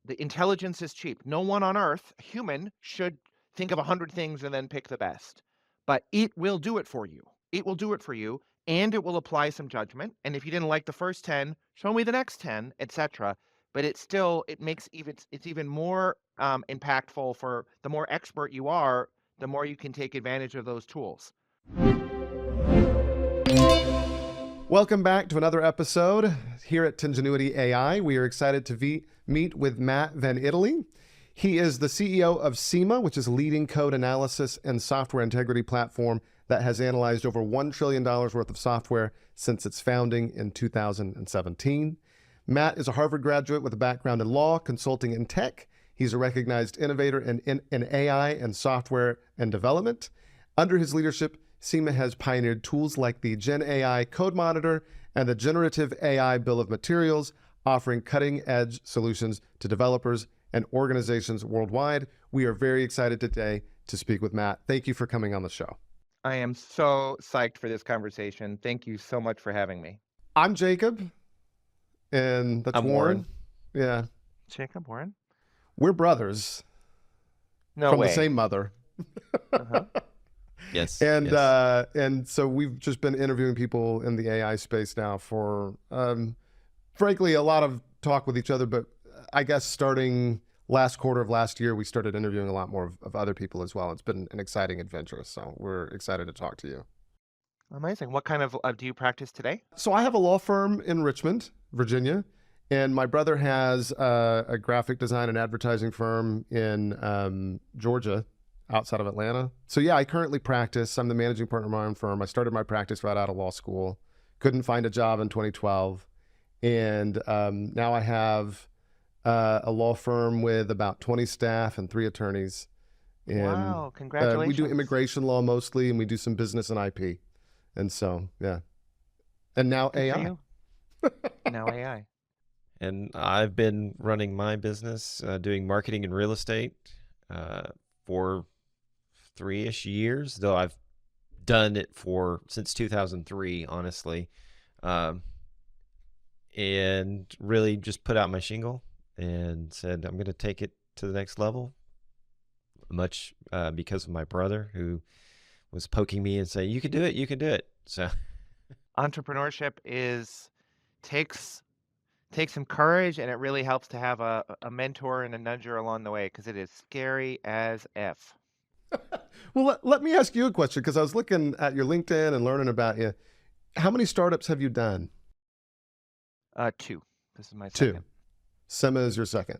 The intelligence is cheap. No one on earth, human, should think of 100 things and then pick the best. But it will do it for you. It will do it for you, and it will apply some judgment. And if you didn't like the first 10, show me the next 10, etc. But it makes it's even more impactful for the more expert you are, the more you can take advantage of those tools. Welcome back to another episode here at Tingenuity AI. We are excited to meet with Matt Van Itallie. He is the CEO of Sema, which is a leading code analysis and software integrity platform that has analyzed over $1 trillion worth of software since its founding in 2017. Matt is a Harvard graduate with a background in law, consulting, and tech. He's a recognized innovator in AI and software and development. Under his leadership, Sema has pioneered tools like the Gen AI Code Monitor and the Generative AI Bill of Materials, offering cutting-edge solutions to developers and organizations worldwide. We are very excited today to speak with Matt. Thank you for coming on the show. I am so psyched for this conversation. Thank you so much for having me. I'm Jacob, and that's I'm Warren. Warren. Yeah. Jacob, Warren? We're brothers. No from way. the same mother. Uh-huh. Yes. And yes. And so we've just been interviewing people in the AI space now for, frankly, a lot of talk with each other. But I guess starting last quarter of last year, we started interviewing a lot more of other people as well. It's been an exciting adventure. So we're excited to talk to you. Amazing. What kind of do you practice today? So I have a law firm in Richmond, Virginia, and my brother has a graphic design and advertising firm in Georgia, outside of Atlanta. So yeah, I currently practice. I'm the managing partner of my own firm. I started my practice right out of law school. Couldn't find a job in 2012. And now I have a law firm with about 20 staff and 3 attorneys. And Wow, congratulations. we do immigration law mostly, and we do some business and IP. And so, yeah. And now Good for AI. you. Now AI. And I've been running my business, doing marketing and real estate for 3-ish years, though I've done it since 2003, honestly. And really just put out my shingle and said, I'm going to take it to the next level, much because of my brother who was poking me and saying, you can do it, you can do it. So Entrepreneurship takes some courage, and it really helps to have a mentor and a nudger along the way, because it is scary as F. Well, let me ask you a question, because I was looking at your LinkedIn and learning about you. How many startups have you done? 2. This is my 2. second. Sema is your second.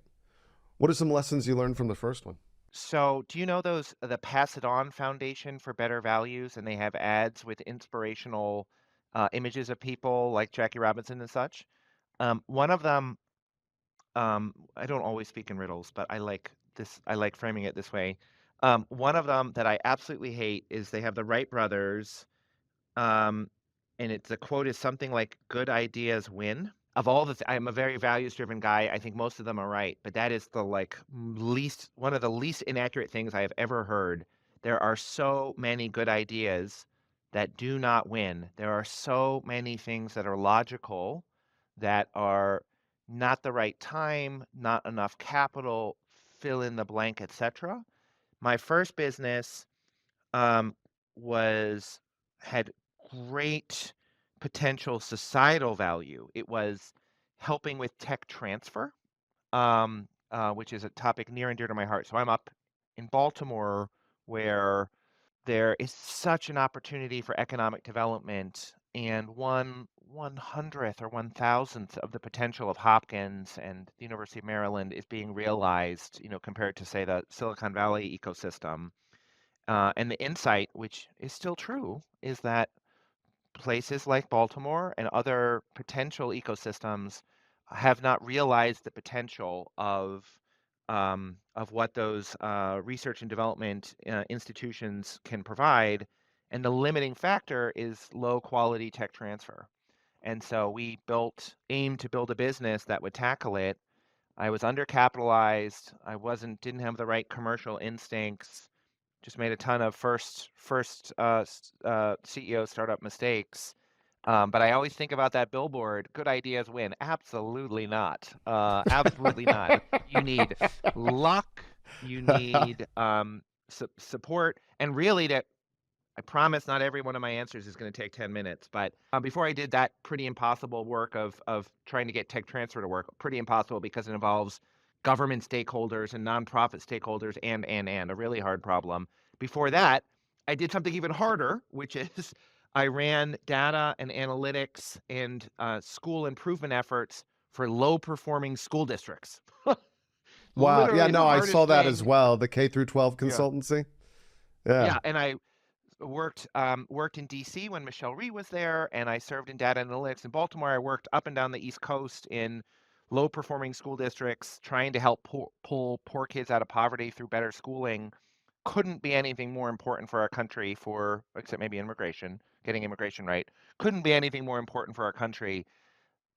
What are some lessons you learned from the first one? So, do you know the Pass It On Foundation for Better Values, and they have ads with inspirational images of people like Jackie Robinson and such? One of them, I don't always speak in riddles, but I like this. I like framing it this way. One of them that I absolutely hate is they have the Wright brothers, and the quote is something like "Good ideas win." Of all I'm a very values-driven guy. I think most of them are right, but that is the one of the least inaccurate things I have ever heard. There are so many good ideas that do not win. There are so many things that are logical that are not the right time, not enough capital, fill in the blank, etc. My first business um, had great potential societal value. It was helping with tech transfer, which is a topic near and dear to my heart. So I'm up in Baltimore, where there is such an opportunity for economic development, and 1/100th or 1,000th of the potential of Hopkins and the University of Maryland is being realized, compared to, say, the Silicon Valley ecosystem. And the insight, which is still true, is that places like Baltimore and other potential ecosystems have not realized the potential of what those research and development institutions can provide, and the limiting factor is low quality tech transfer. And so we aimed to build a business that would tackle it. I was undercapitalized. Didn't have the right commercial instincts. Just made a ton of first CEO startup mistakes. But I always think about that billboard, good ideas win. Absolutely not. Absolutely not. You need luck, you need support, and really that I promise not every one of my answers is going to take 10 minutes. But before I did that pretty impossible work of trying to get tech transfer to work, pretty impossible because it involves government stakeholders and nonprofit stakeholders and a really hard problem. Before that, I did something even harder, which is I ran data and analytics and school improvement efforts for low performing school districts. Wow. Yeah, Literally the no, I saw hardest that as thing. well. The K through 12 Yeah. consultancy. Yeah. Yeah. And I worked in DC when Michelle Rhee was there, and I served in data analytics in Baltimore. I worked up and down the East Coast in low performing school districts, trying to help pull poor kids out of poverty through better schooling. Couldn't be anything more important for our country, for except maybe immigration, getting immigration right. Couldn't be anything more important for our country.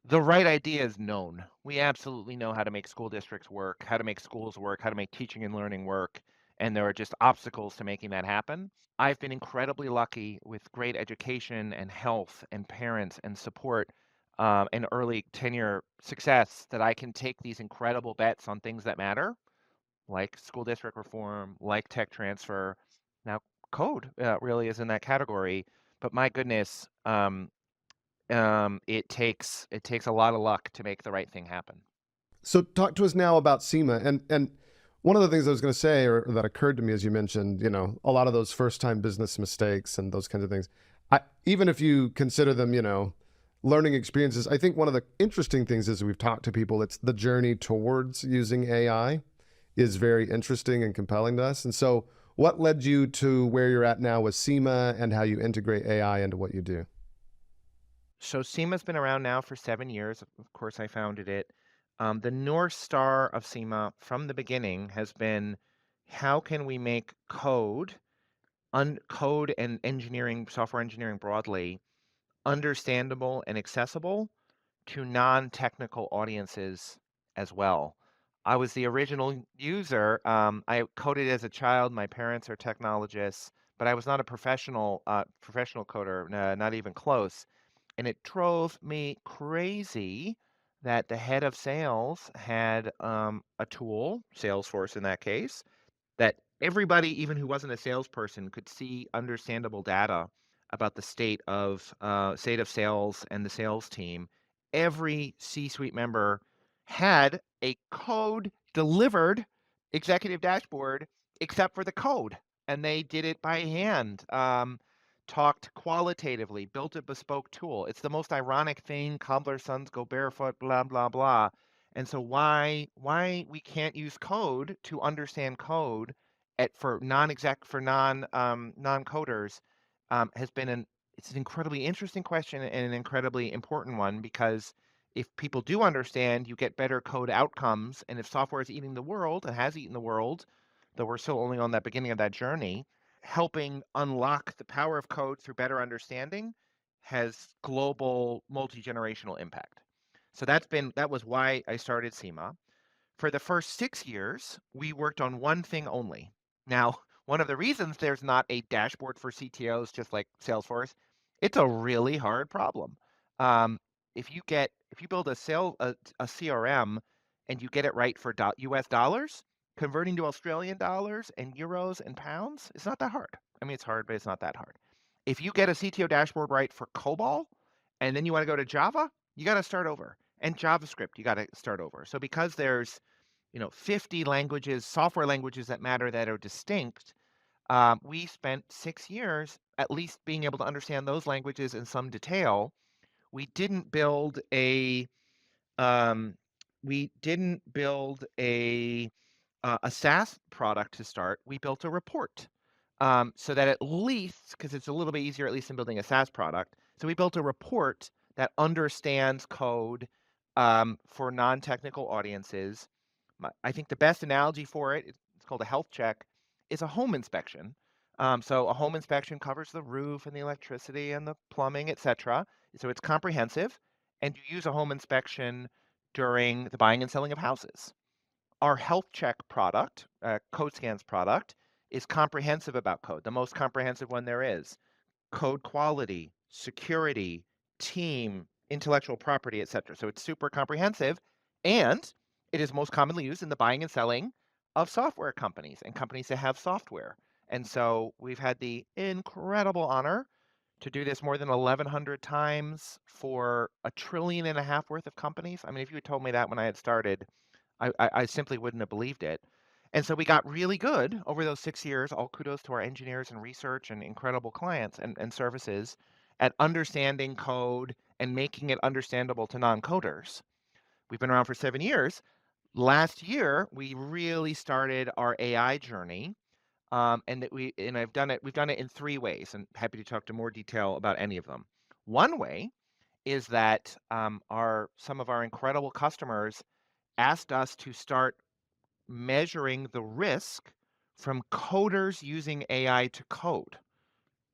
The right idea is known. We absolutely know how to make school districts work, how to make schools work, how to make teaching and learning work, and there are just obstacles to making that happen. I've been incredibly lucky with great education and health and parents and support and early tenure success that I can take these incredible bets on things that matter, like school district reform, like tech transfer. Now, code really is in that category, but my goodness, it takes a lot of luck to make the right thing happen. So talk to us now about SEMA. And one of the things I was going to say, or that occurred to me as you mentioned, a lot of those first time business mistakes and those kinds of things. Even if you consider them, learning experiences, I think one of the interesting things is we've talked to people, it's the journey towards using AI is very interesting and compelling to us. And so what led you to where you're at now with SEMA and how you integrate AI into what you do? So SEMA's been around now for 7 years. Of course, I founded it. The North Star of SEMA from the beginning has been how can we make code and engineering, software engineering broadly, understandable and accessible to non-technical audiences as well. I was the original user. I coded as a child. My parents are technologists, but I was not a professional coder, not even close. And it drove me crazy that the head of sales had a tool, Salesforce in that case, that everybody, even who wasn't a salesperson, could see understandable data about the state of sales and the sales team. Every C-suite member had a code delivered executive dashboard, except for the code, and they did it by hand. Talked qualitatively, built a bespoke tool. It's the most ironic thing. Cobbler's sons go barefoot, blah blah blah. And so why we can't use code to understand code for non-coders has been it's an incredibly interesting question and an incredibly important one, because if people do understand, you get better code outcomes, and if software is eating the world and has eaten the world, though we're still only on that beginning of that journey, helping unlock the power of code through better understanding has global multi-generational impact. So that was why I started SEMA. For the first 6 years, we worked on one thing only. Now, one of the reasons there's not a dashboard for CTOs just like Salesforce, it's a really hard problem. Um, if you build a CRM and you get it right for US dollars, converting to Australian dollars and euros and pounds, it's not that hard. I mean, it's hard, but it's not that hard. If you get a CTO dashboard right for COBOL and then you want to go to Java, you got to start over. And JavaScript, you got to start over. So because there's 50 languages, software languages that matter that are distinct, we spent 6 years at least being able to understand those languages in some detail. We didn't build a um, we didn't build a SaaS product to start. We built a report, so that at least, because it's a little bit easier, at least in building a SaaS product. So we built a report that understands code for non-technical audiences. I think the best analogy for it, it's called a health check, is a home inspection. So a home inspection covers the roof and the electricity and the plumbing, etc. So it's comprehensive, and you use a home inspection during the buying and selling of houses. Our health check product, CodeScan's product, is comprehensive about code, the most comprehensive one there is. Code quality, security, team, intellectual property, etc. So it's super comprehensive, and it is most commonly used in the buying and selling of software companies and companies that have software. And so we've had the incredible honor to do this more than 1,100 times for $1.5 trillion worth of companies. I mean, if you had told me that when I had started, I simply wouldn't have believed it. And so we got really good over those 6 years. All kudos to our engineers and research and incredible clients and services at understanding code and making it understandable to non-coders. We've been around for 7 years. Last year, we really started our AI journey, and I've done it. We've done it in 3 ways, and happy to talk to more detail about any of them. One way is that some of our incredible customers asked us to start measuring the risk from coders using AI to code.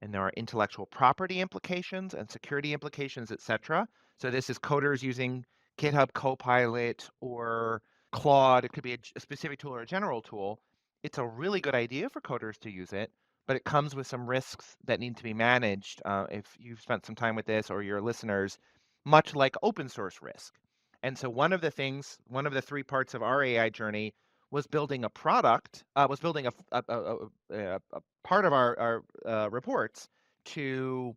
And there are intellectual property implications and security implications, etc. So this is coders using GitHub Copilot or Claude. It could be a specific tool or a general tool. It's a really good idea for coders to use it, but it comes with some risks that need to be managed. If you've spent some time with this or your listeners, much like open source risk. And so one of the 3 parts of our AI journey was building a product, was building a part of our reports to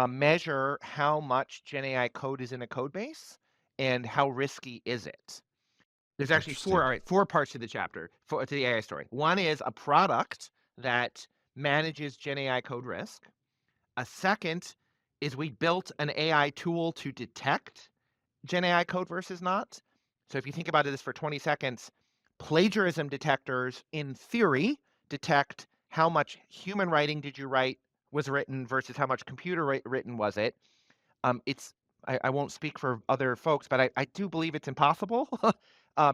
measure how much Gen AI code is in a code base and how risky is it. There's actually Interesting. 4 parts to the chapter, to the AI story. One is a product that manages Gen AI code risk. A second is we built an AI tool to detect Gen AI code versus not. So if you think about this for 20 seconds, plagiarism detectors, in theory, detect how much human writing did you write was written versus how much computer written was it. It's I won't speak for other folks, but I do believe it's impossible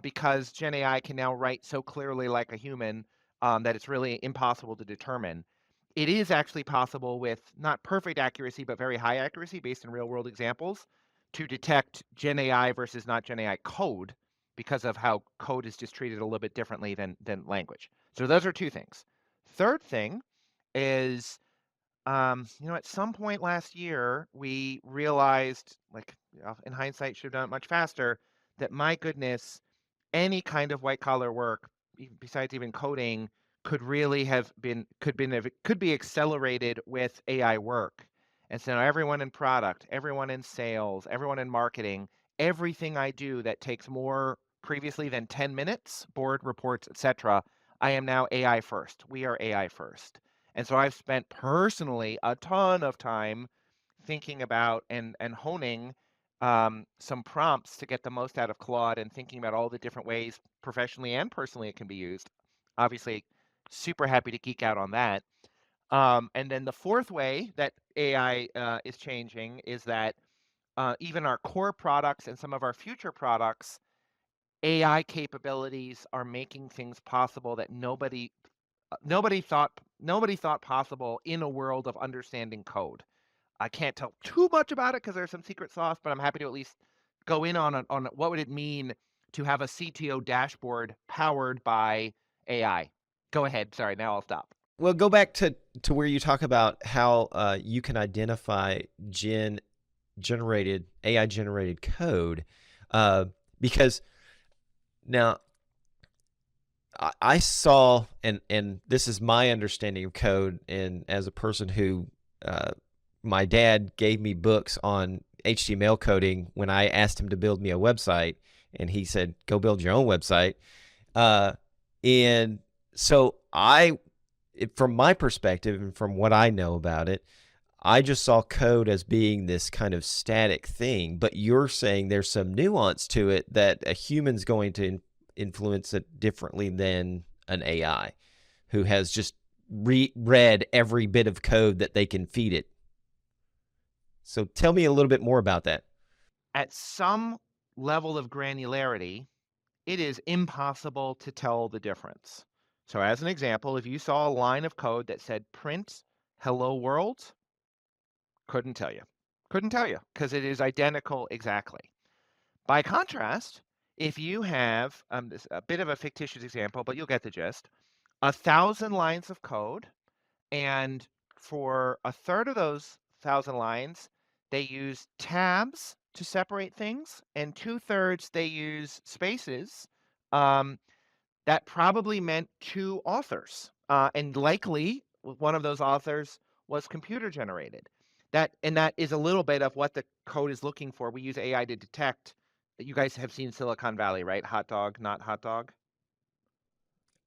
because Gen AI can now write so clearly like a human that it's really impossible to determine. It is actually possible with not perfect accuracy, but very high accuracy based on real world examples to detect Gen AI versus not Gen AI code because of how code is just treated a little bit differently than language. So those are 2 things. Third thing is at some point last year, we realized, like, in hindsight, should have done it much faster, that my goodness, any kind of white collar work, besides even coding, could be accelerated with AI work. And so now everyone in product, everyone in sales, everyone in marketing, everything I do that takes more previously than 10 minutes, board reports, etc., I am now AI first. We are AI first. And so I've spent personally a ton of time thinking about and honing some prompts to get the most out of Claude and thinking about all the different ways professionally and personally it can be used. Obviously, super happy to geek out on that. And then the fourth way that AI is changing is that even our core products and some of our future products, AI capabilities are making things possible that nobody thought possible in a world of understanding code. I can't tell too much about it because there's some secret sauce, but I'm happy to at least go in on what would it mean to have a CTO dashboard powered by AI. Go ahead. Sorry, now I'll stop. Well, go back to where you talk about how you can identify generated AI generated code, because now I saw, and this is my understanding of code, and as a person who my dad gave me books on HTML coding when I asked him to build me a website, and he said, "Go build your own website." And so from my perspective and from what I know about it, I just saw code as being this kind of static thing. But you're saying there's some nuance to it that a human's going to influence it differently than an AI who has just read every bit of code that they can feed it. So tell me a little bit more about that. At some level of granularity, it is impossible to tell the difference. So as an example, if you saw a line of code that said print hello world, couldn't tell you. Couldn't tell you because it is identical exactly. By contrast, if you have this a bit of a fictitious example, but you'll get the gist, 1,000 lines of code, and for a third of those 1,000 lines, they use tabs to separate things, and 2/3 they use spaces. Um, that probably meant two authors, and likely one of those authors was computer generated. That is a little bit of what the code is looking for. We use AI to detect that. You guys have seen Silicon Valley, right? Hot dog, not hot dog.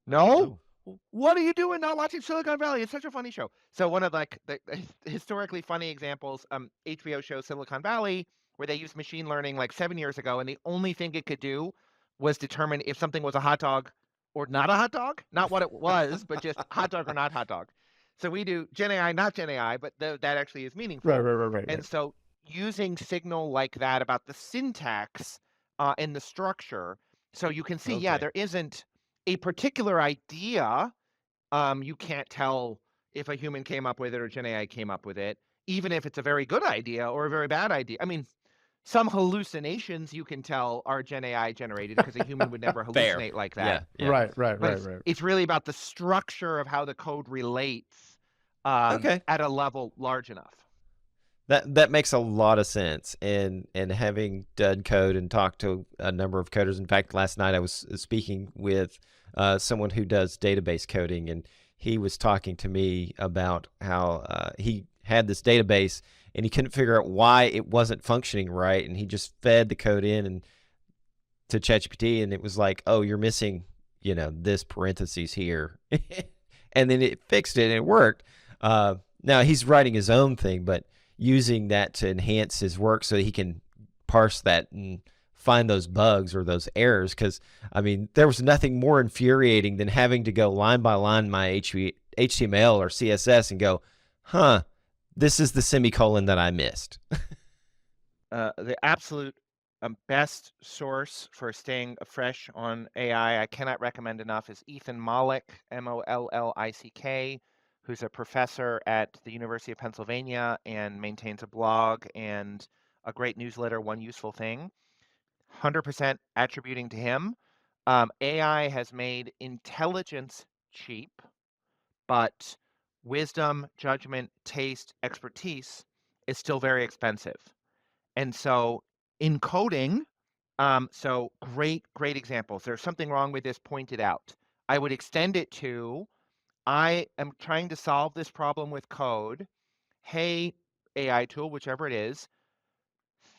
No? No. What are you doing not watching Silicon Valley? It's such a funny show. So one of like the historically funny examples, HBO show Silicon Valley, where they used machine learning like 7 years ago, and the only thing it could do was determine if something was a hot dog or not a hot dog, not what it was, but just hot dog or not hot dog. So we do Gen AI, not Gen AI, but that actually is Right, meaningful. right, right, right, And right. so using signal like that about the syntax and the structure, so you can see, yeah, Okay. there isn't a particular idea. You can't tell if a human came up with it or Gen AI came up with it, even if it's a very good idea or a very bad idea. I mean, some hallucinations you can tell are Gen AI generated because a human would never Fair. hallucinate like that. Yeah. Yeah. Right, right, But right, it's right. it's really about the structure of how the code relates Okay. at a level large enough. That makes a lot of sense. And having done code and talked to a number of coders. In fact, last night I was speaking with someone who does database coding, and he was talking to me about how he had this database and he couldn't figure out why it wasn't functioning right, and he just fed the code in and to ChatGPT, and it was like, oh, you're missing, this parentheses here, and then it fixed it and it worked. Now he's writing his own thing, but using that to enhance his work so he can parse that and find those bugs or those errors. Because I mean, there was nothing more infuriating than having to go line by line my HTML or CSS and go, huh, this is the semicolon that I missed. The absolute best source for staying fresh on AI, I cannot recommend enough, is Ethan Mollick, Mollick, who's a professor at the University of Pennsylvania and maintains a blog and a great newsletter, One Useful Thing. 100% attributing to him. AI has made intelligence cheap, but wisdom, judgment, taste, expertise is still very expensive. And so in coding, so great examples. There's something wrong with this, pointed out. I would extend it to, I am trying to solve this problem with code. Hey, AI tool, whichever it is,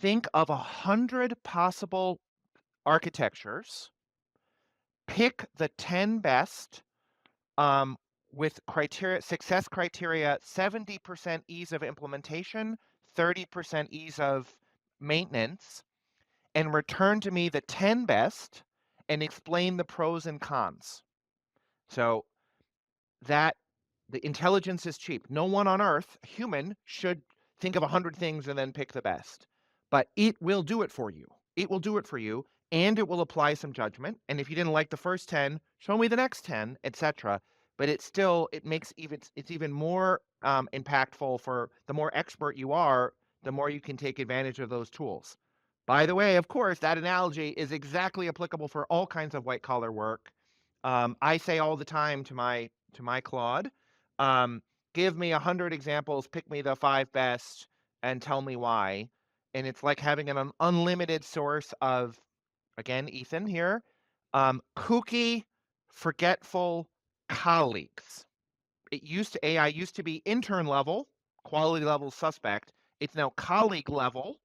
think of 100 possible architectures, pick the 10 best, um, with success criteria, 70% ease of implementation, 30% ease of maintenance, and return to me the 10 best and explain the pros and cons. So that the intelligence is cheap. No one on earth, human, should think of 100 things and then pick the best. But it will do it for you. It will do it for you, and it will apply some judgment. And if you didn't like the first 10, show me the next 10, etc. But it's even more impactful for the more expert you are, the more you can take advantage of those tools. By the way, of course, that analogy is exactly applicable for all kinds of white collar work. I say all the time to my Claude, um, give me 100 examples, pick me the 5 best, and tell me why. And it's like having an unlimited source of, again, Ethan here, kooky, forgetful colleagues. AI used to be intern level, quality level suspect. It's now colleague level,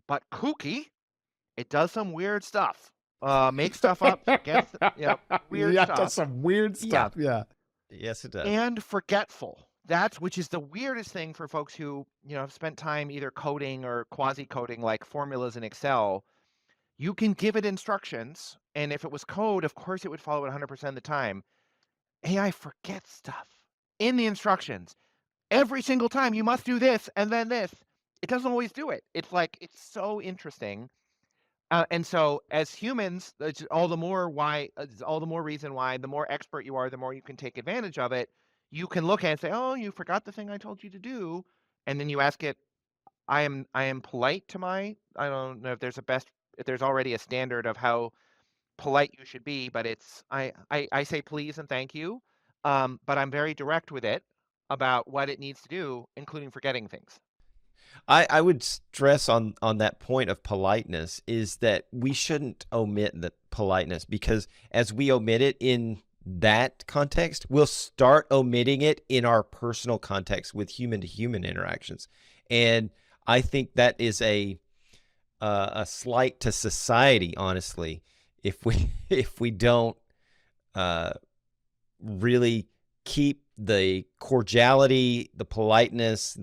but kooky. It does some weird stuff. Makes stuff up, forgets, weird Yeah, it does stuff. some weird Yeah. stuff. Yeah. Yes, it does. And forgetful. That's which is the weirdest thing for folks who, have spent time either coding or quasi-coding like formulas in Excel. You can give it instructions, and if it was code, of course it would follow it 100% of the time. AI forgets stuff in the instructions. Every single time you must do this and then this. It doesn't always do it. It's so interesting. And so as humans, it's all the more reason why the more expert you are, the more you can take advantage of it. You can look at it and say, "Oh, you forgot the thing I told you to do." And then you ask it, I am polite to I don't know if there's already a standard of how polite you should be, but I say please and thank you. But I'm very direct with it about what it needs to do, including forgetting things. I would stress on that point of politeness is that we shouldn't omit the politeness, because as we omit it in that context, we'll start omitting it in our personal context with human to human interactions. And I think that is a slight to society, honestly, if we if we don't uh, really keep the cordiality, the politeness,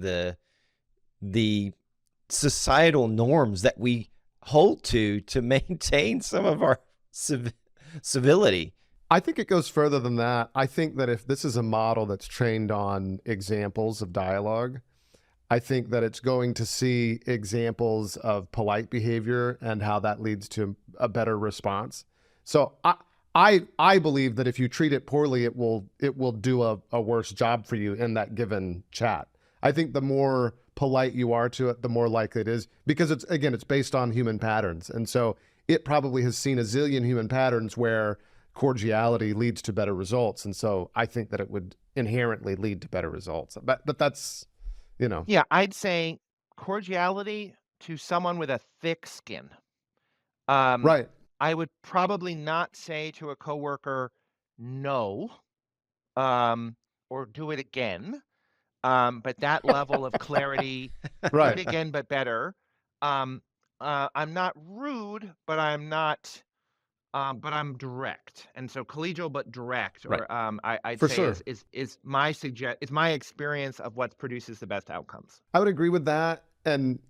the societal norms that we hold to maintain some of our civility. I think it goes further than that. I think that if this is a model that's trained on examples of dialogue, I think that it's going to see examples of polite behavior and how that leads to a better response. So I believe that if you treat it poorly, it will do a worse job for you in that given chat. I think the more polite you are to it, the more likely it is, because it's based on human patterns. And so it probably has seen a zillion human patterns where cordiality leads to better results. And so I think that it would inherently lead to better results. But that's, you know, Yeah, I'd say cordiality to someone with a thick skin. Um, right. I would probably not say to a coworker, "No," um, or "Do it again." But that level of clarity, "Do it Right. again, but better." Um, I'm not rude, but I'm direct, and so collegial but direct, Right. or I'd For say sure. is my experience of what produces the best outcomes. I would agree with that. And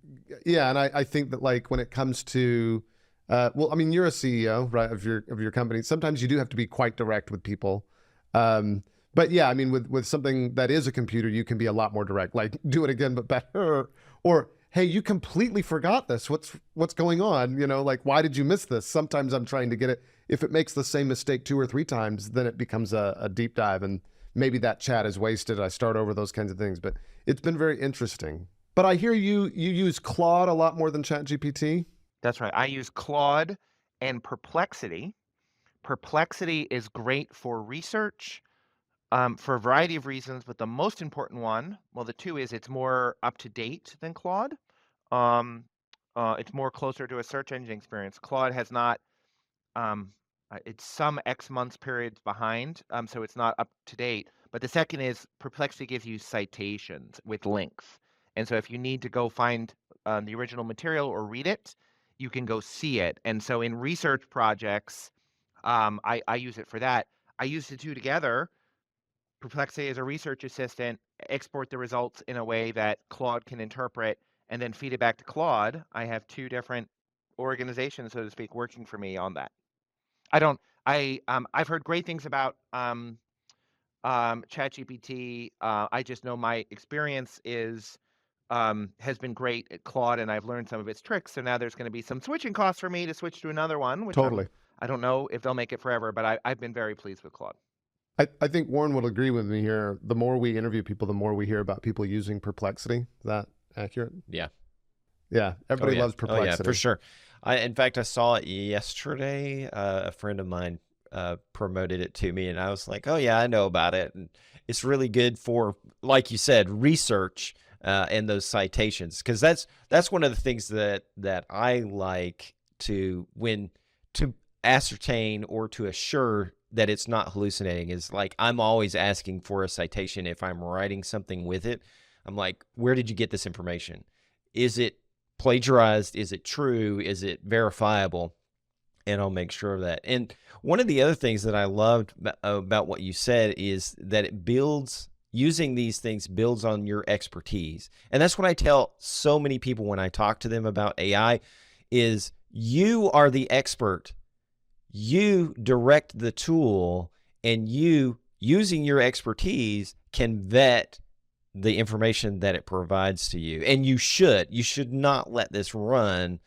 yeah, and I think that like when it comes to well, I mean, you're a CEO, right, of your company. Sometimes you do have to be quite direct with people. Um, but yeah, I mean, with something that is a computer, you can be a lot more direct. Like, do it again, but better. Or hey, you completely forgot this. What's going on? You know, like why did you miss this? Sometimes I'm trying to get it. If it makes the same mistake 2 or 3 times, then it becomes a deep dive, and maybe that chat is wasted. I start over, those kinds of things. But it's been very interesting. But I hear you use Claude a lot more than ChatGPT. That's right. I use Claude and Perplexity. Perplexity is great for research, for a variety of reasons, but the most important one, well, the two is it's more up to date than Claude. Um, it's more closer to a search engine experience. Claude has not, um, it's some X months periods behind, so it's not up to date. But the second is Perplexity gives you citations with links. And so if you need to go find the original material or read it, you can go see it. And so in research projects, I use it for that. I use the two together. Perplexity as a research assistant, export the results in a way that Claude can interpret, and then feed it back to Claude. I have two different organizations, so to speak, working for me on that. I don't. I've heard great things about ChatGPT. I just know my experience is has been great at Claude, and I've learned some of its tricks. So now there's going to be some switching costs for me to switch to another one, which Totally. I don't know if they'll make it forever, but I've been very pleased with Claude. I think Warren will agree with me here. The more we interview people, the more we hear about people using Perplexity. Is that accurate? Yeah. Yeah. Oh Everybody yeah. loves Oh yeah, for Perplexity. sure. In fact, I saw it yesterday. A friend of mine promoted it to me, and I was like, "Oh yeah, I know about it." And it's really good for, like you said, research and those citations, because that's one of the things that I like to ascertain or to assure that it's not hallucinating. Is like I'm always asking for a citation if I'm writing something with it. I'm like, "Where did you get this information? Is it plagiarized? Is it true? Is it verifiable?" And I'll make sure of that. And one of the other things that I loved about what you said is that it builds, using these things builds on your expertise. And that's what I tell so many people when I talk to them about AI is you are the expert. You direct the tool, and you, using your expertise, can vet the information that it provides to you. And you should not let this run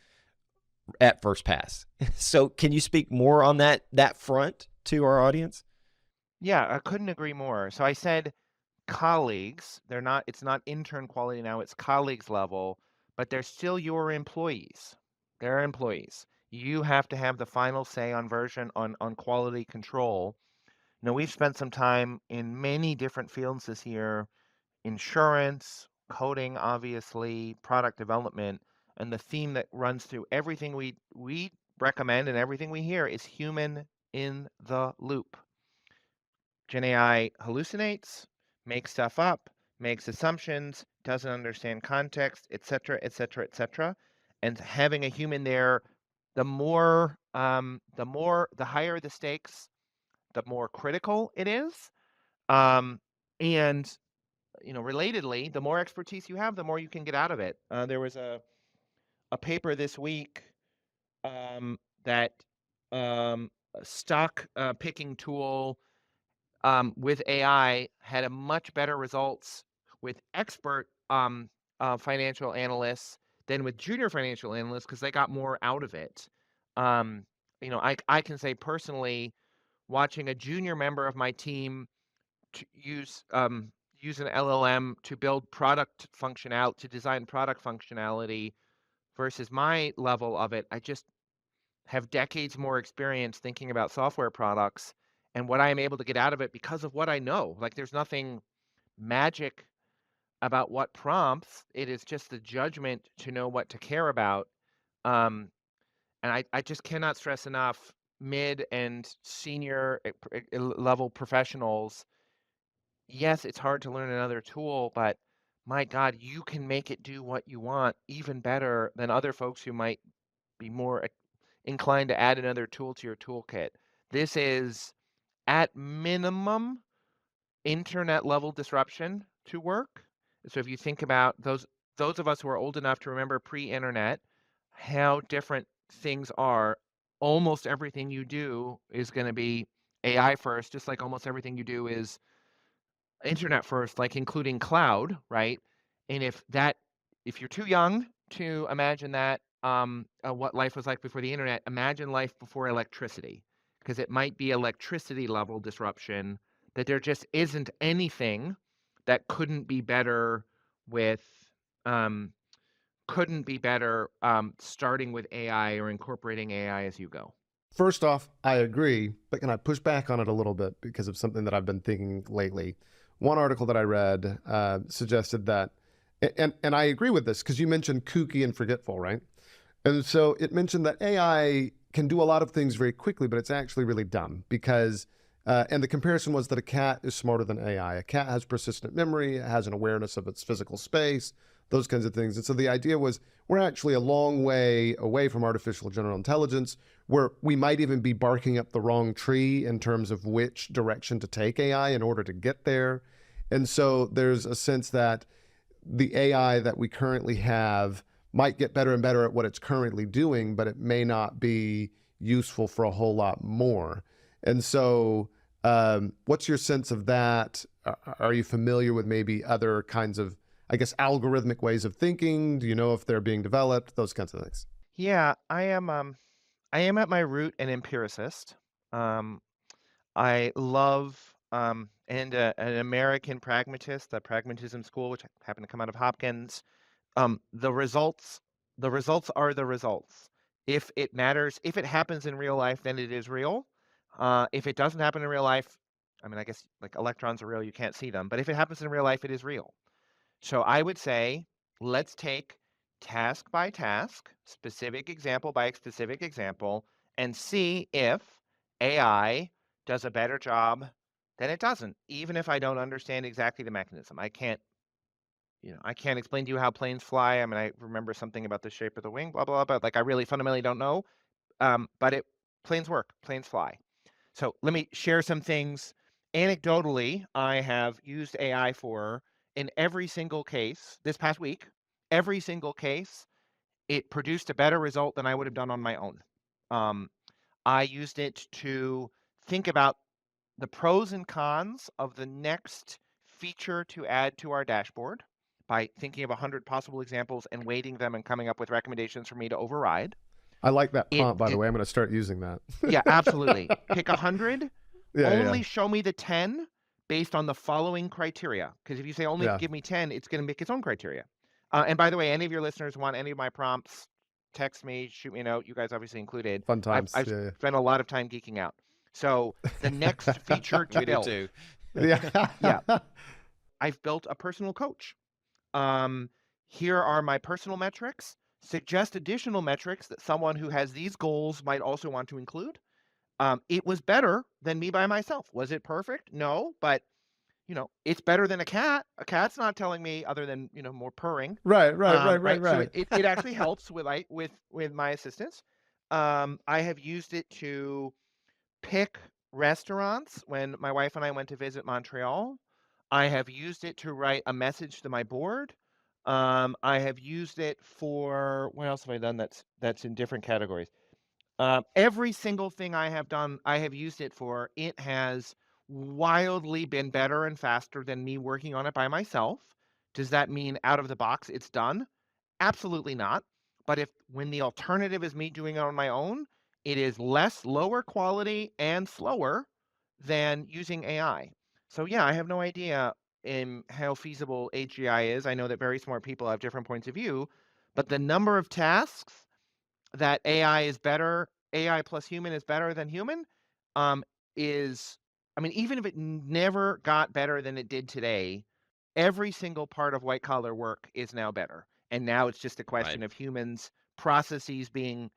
at first pass. So can you speak more on that front to our audience? Yeah, I couldn't agree more. So I said colleagues. They're not. It's not intern quality now. It's colleagues level, but they're still your employees. They're employees. You have to have the final say on version on quality control. We've spent some time in many different fields this year: insurance, coding, obviously, product development, and the theme that runs through everything we recommend and everything we hear is human in the loop. Gen AI hallucinates, makes stuff up, makes assumptions, doesn't understand context, etc., etc., etc. And having a human there, the higher the stakes, the more critical it is. And relatedly, the more expertise you have, the more you can get out of it. There was a paper this week that a stock picking tool with AI had a much better results with expert financial analysts than with junior financial analysts because they got more out of it. Um, I can say personally, watching a junior member of my team to use an LLM to build to design product functionality versus my level of it, I just have decades more experience thinking about software products and what I am able to get out of it because of what I know. Like there's nothing magic about what prompts. It is just the judgment to know what to care about. Um, and I just cannot stress enough mid and senior level professionals. Yes, it's hard to learn another tool, but my God, you can make it do what you want even better than other folks who might be more inclined to add another tool to your toolkit. This is at minimum internet level disruption to work. So if you think about those of us who are old enough to remember pre-internet, how different things are, almost everything you do is going to be AI first, just like almost everything you do is internet first, like including cloud, right? And if you're too young to imagine that, what life was like before the internet, imagine life before electricity, because it might be electricity level disruption that there just isn't anything that with, um, couldn't be better starting with AI or incorporating AI as you go. First off, I agree, but can I push back on it a little bit because of something that I've been thinking lately? One article that I read suggested that, and I agree with this because you mentioned kooky and forgetful, right? And so it mentioned that AI can do a lot of things very quickly, but it's actually really dumb because, and the comparison was that a cat is smarter than AI. A cat has persistent memory, it has an awareness of its physical space, those kinds of things. And so the idea was we're actually a long way away from artificial general intelligence, where we might even be barking up the wrong tree in terms of which direction to take AI in order to get there. And so there's a sense that the AI that we currently have might get better and better at what it's currently doing, but it may not be useful for a whole lot more. And so, what's your sense of that? Are you familiar with maybe other kinds of, I guess, algorithmic ways of thinking? Do you know if they're being developed? Those kinds of things. Yeah, I am at my root an empiricist. Um, I love and an American pragmatist, the pragmatism school, which happened to come out of Hopkins. The results are the results. If it matters, if it happens in real life, then it is real. If it doesn't happen in real life, I mean, I guess like electrons are real, you can't see them. But if it happens in real life, it is real. So I would say, let's take task by task, specific example by specific example, and see if AI does a better job than it doesn't, even if I don't understand exactly the mechanism. I can't explain to you how planes fly. I mean, I remember something about the shape of the wing, blah, blah, blah, but like I really fundamentally don't know. But planes work, planes fly. So let me share some things. Anecdotally, I have used AI for in every single case this past week, every single case, it produced a better result than I would have done on my own. Um, I used it to think about the pros and cons of the next feature to add to our dashboard by thinking of 100 possible examples and weighting them and coming up with recommendations for me to override. I like that It, prompt, by the it way. I'm going to start using that. Yeah, absolutely. Pick 100, Yeah, yeah, only show me the 10 based on the following criteria. Because if you say only yeah. give me 10, it's going to make its own criteria. And by the way, any of your listeners want any of my prompts, text me, shoot me a note, you guys obviously included. Fun times. I've Yeah, spent a lot of time geeking out. So the next feature to We do build, too. yeah. yeah, Yeah. I've built a personal coach. Um, Here are my personal metrics. Suggest additional metrics that someone who has these goals might also want to include. It was better than me by myself. Was it perfect? No, but it's better than a cat. A cat's not telling me other than, more purring. Right, right, right, right, Right. So right. it actually helps with my assistance. I have used it to pick restaurants when my wife and I went to visit Montreal. I have used it to write a message to my board. I have used it for what else have I done that's in different categories? Every single thing I have done, I have used it for. It has wildly been better and faster than me working on it by myself. Does that mean out of the box it's done? Absolutely not. But if when the alternative is me doing it on my own, it is less, lower quality and slower than using AI. So yeah, I have no idea in how feasible AGI is. I know that very smart people have different points of view, but the number of tasks that AI plus human is better than human, um, is I mean, even if it never got better than it did today, every single part of white collar work is now better. And now it's just a Right. question of humans processes being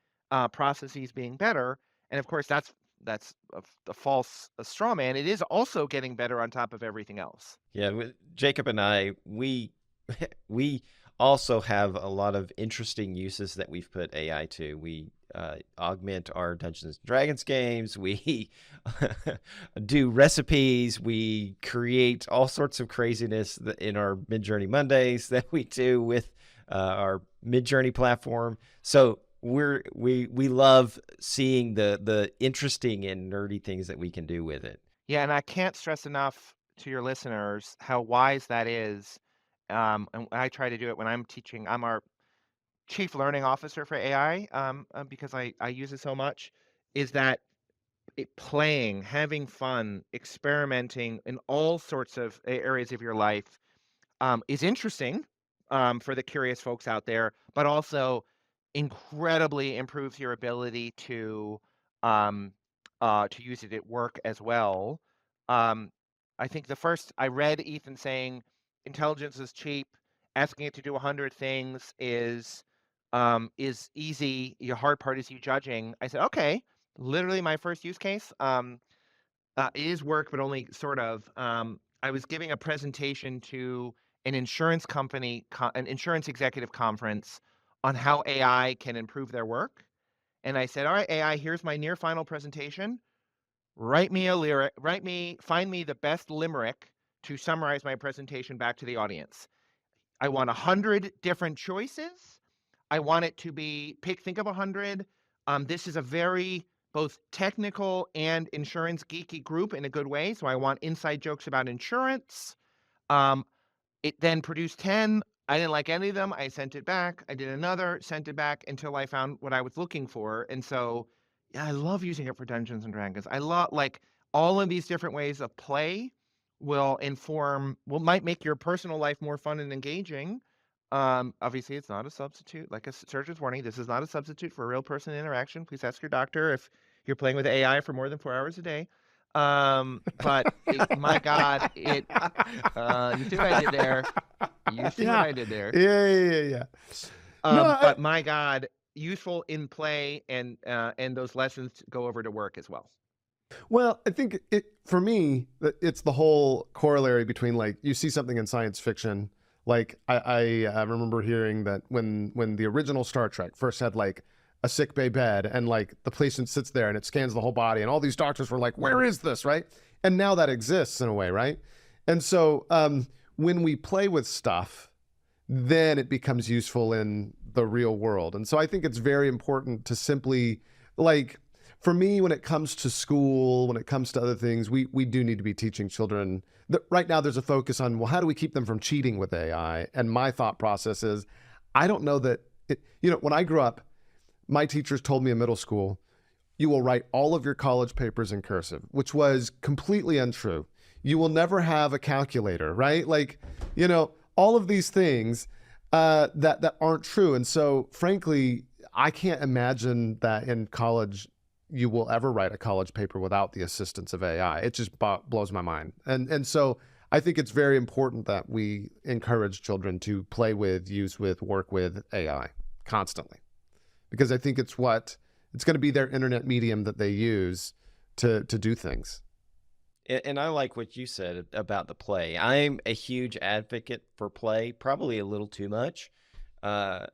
better. And of course, that's a false straw man. It is also getting better on top of everything else. Yeah, with Jacob and I, we we also have a lot of interesting uses that we've put AI to. We augment our Dungeons and Dragons games. We do recipes. We create all sorts of craziness in our Midjourney Mondays that we do with our Midjourney platform. So we love seeing the interesting and nerdy things that we can do with it. Yeah, and I can't stress enough to your listeners how wise that is. And I try to do it when I'm teaching. I'm our chief learning officer for AI, because I use it so much. Is that playing, having fun, experimenting in all sorts of areas of your life is interesting, for the curious folks out there, but also incredibly improves your ability um, to use it at work as well. Um, I think I read Ethan saying intelligence is cheap. Asking it to do 100 things is easy. Your hard part is you judging. I said, okay. Literally, my first use case. It is work, but only sort of. I was giving a presentation to an insurance company, an insurance executive conference on how AI can improve their work. And I said, all right, AI, here's my near final presentation. Find me the best limerick to summarize my presentation back to the audience. I want 100 different choices. I want it to be think of 100. This is a very both technical and insurance geeky group in a good way. So I want inside jokes about insurance. Um, it then produced 10. I didn't like any of them. I sent it back. I did another, sent it back until I found what I was looking for. And so, yeah, I love using it for Dungeons and Dragons. I love like all of these different ways of play might make your personal life more fun and engaging. Obviously, it's not a substitute. Like a surgeon's warning, this is not a substitute for a real person interaction. Please ask your doctor if you're playing with AI for more than 4 hours a day. My God, you see what I did there? You see what Yeah. I did there? Yeah, yeah, yeah, yeah. No, But my God, useful in play and those lessons go over to work as well. well, I think for me, it's the whole corollary between like you see something in science fiction. Like I remember hearing that when the original Star Trek first had like a sick bay bed and like the patient sits there and it scans the whole body and all these doctors were like, where is this, right? And now that exists in a way, right? And so when we play with stuff, then it becomes useful in the real world. And so I think it's very important to simply like for me when it comes to school, when it comes to other things, we do need to be teaching children that right now there's a focus on well, how do we keep them from cheating with AI? And my thought process is I don't know that when I grew up, my teachers told me in middle school, you will write all of your college papers in cursive, which was completely untrue. You will never have a calculator, right? Like, all of these things that aren't true. And so, frankly, I can't imagine that in college you will ever write a college paper without the assistance of AI. It just blows my mind. And so I think it's very important that we encourage children to play with, use with, work with AI constantly, because I think it's going to be their internet medium that they use to do things. And I like what you said about the play. I'm a huge advocate for play, probably a little too much. Uh,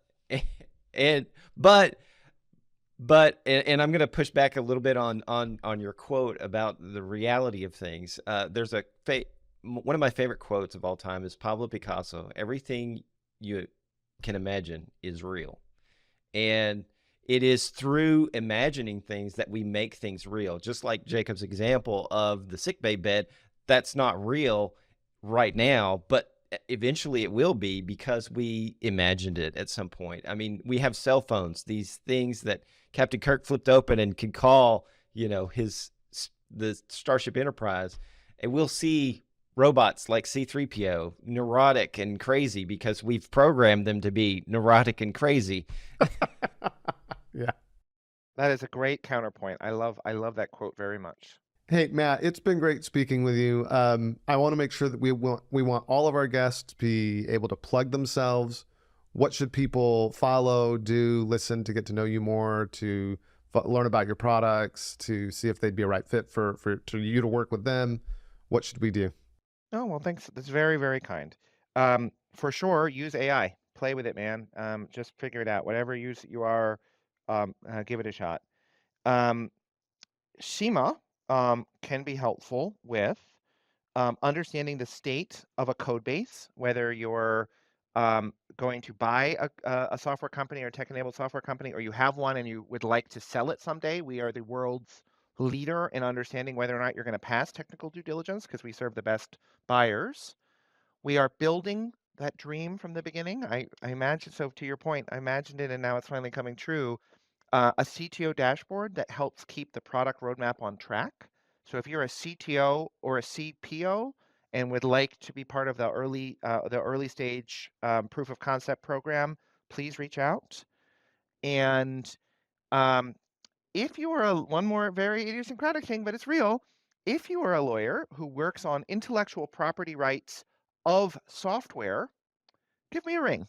and but and I'm going to push back a little bit on your quote about the reality of things. There's one of my favorite quotes of all time is Pablo Picasso. Everything you can imagine is real. And it is through imagining things that we make things real. Just like Jacob's example of the sickbay bed, that's not real right now, but eventually it will be because we imagined it at some point. I mean, we have cell phones, these things that Captain Kirk flipped open and could call, the Starship Enterprise, and we'll see robots like C-3PO, neurotic and crazy because we've programmed them to be neurotic and crazy. Yeah. That is a great counterpoint. I love that quote very much. Hey, Matt, it's been great speaking with you. I want to make sure that we want all of our guests to be able to plug themselves. What should people follow, do, listen to get to know you more, to learn about your products, to see if they'd be a right fit for you to work with them? What should we do? Oh, well, thanks. That's very, very kind. For sure, use AI. Play with it, man. Just figure it out. Whatever use you are, give it a shot. Sema can be helpful with understanding the state of a code base, whether you're going to buy a software company or tech-enabled software company, or you have one and you would like to sell it someday. We are the world's leader in understanding whether or not you're going to pass technical due diligence because we serve the best buyers. We are building that dream from the beginning. I imagine, so to your point, I imagined it and now it's finally coming true. A CTO dashboard that helps keep the product roadmap on track. So if you're a CTO or a CPO and would like to be part of the early stage proof of concept program, please reach out. And if you are one more very idiosyncratic thing, but it's real, if you are a lawyer who works on intellectual property rights of software, give me a ring,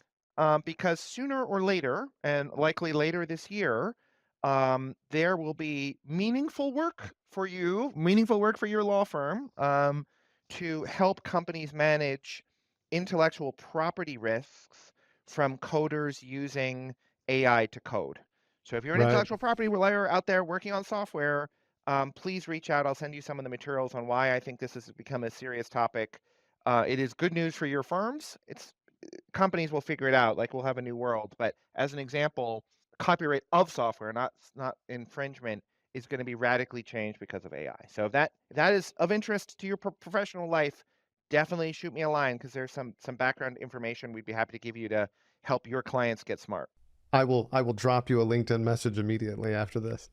because sooner or later, and likely later this year, there will be meaningful work for you, meaningful work for your law firm, to help companies manage intellectual property risks from coders using AI to code. So if you're an Right. intellectual property lawyer out there working on software, please reach out. I'll send you some of the materials on why I think this has become a serious topic. It is good news for your firms. It's companies will figure it out, like we'll have a new world. But as an example, copyright of software, not infringement, is going to be radically changed because of AI. So if that is of interest to your professional life, definitely shoot me a line because there's some background information we'd be happy to give you to help your clients get smart. I will drop you a LinkedIn message immediately after this.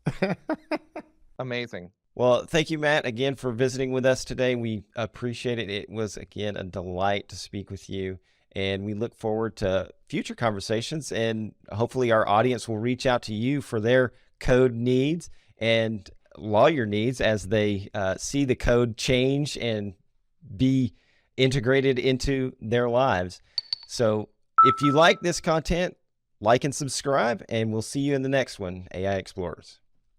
Amazing. Well, thank you, Matt, again for visiting with us today. We appreciate it. It was, again, a delight to speak with you. And we look forward to future conversations. And hopefully our audience will reach out to you for their code needs and lawyer needs as they see the code change and be integrated into their lives. So if you like this content, like and subscribe, and we'll see you in the next one, AI Explorers.